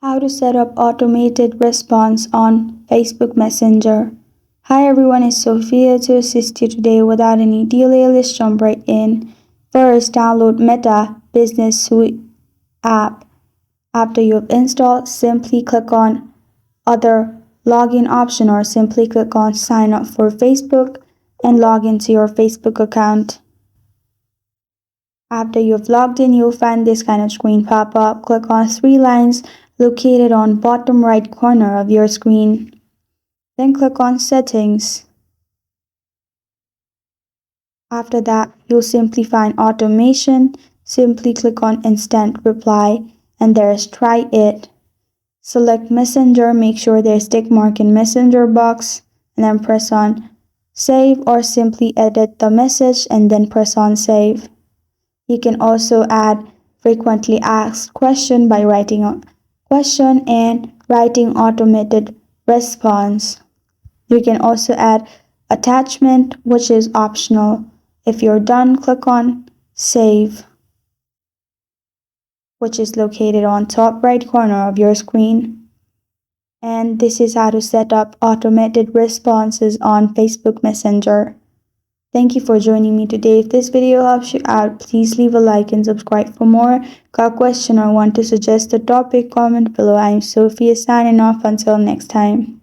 How to set up automated response on Facebook Messenger. Hi everyone, it's Sophia to assist you today. Without any delay, let's jump right in. First, download Meta Business Suite app. After you have installed, simply click on Other Login option or simply click on Sign up for Facebook and log into your Facebook account. After you've logged in, you'll find this kind of screen pop up. Click on three lines located on bottom right corner of your screen. Then click on Settings. After that, you'll simply find Automation. Simply click on Instant Reply and there's Try It. Select Messenger, make sure there's tick mark in Messenger box and then press on Save or simply edit the message and then press on Save. You can also add frequently asked question by writing a question and writing automated response. You can also add attachment, which is optional. If you're done, click on Save, which is located on top right corner of your screen. And this is how to set up automated responses on Facebook Messenger. Thank you for joining me today. If this video helps you out, please leave a like and subscribe for more. Got a question or want to suggest a topic, comment below. I'm Sophia signing off until next time.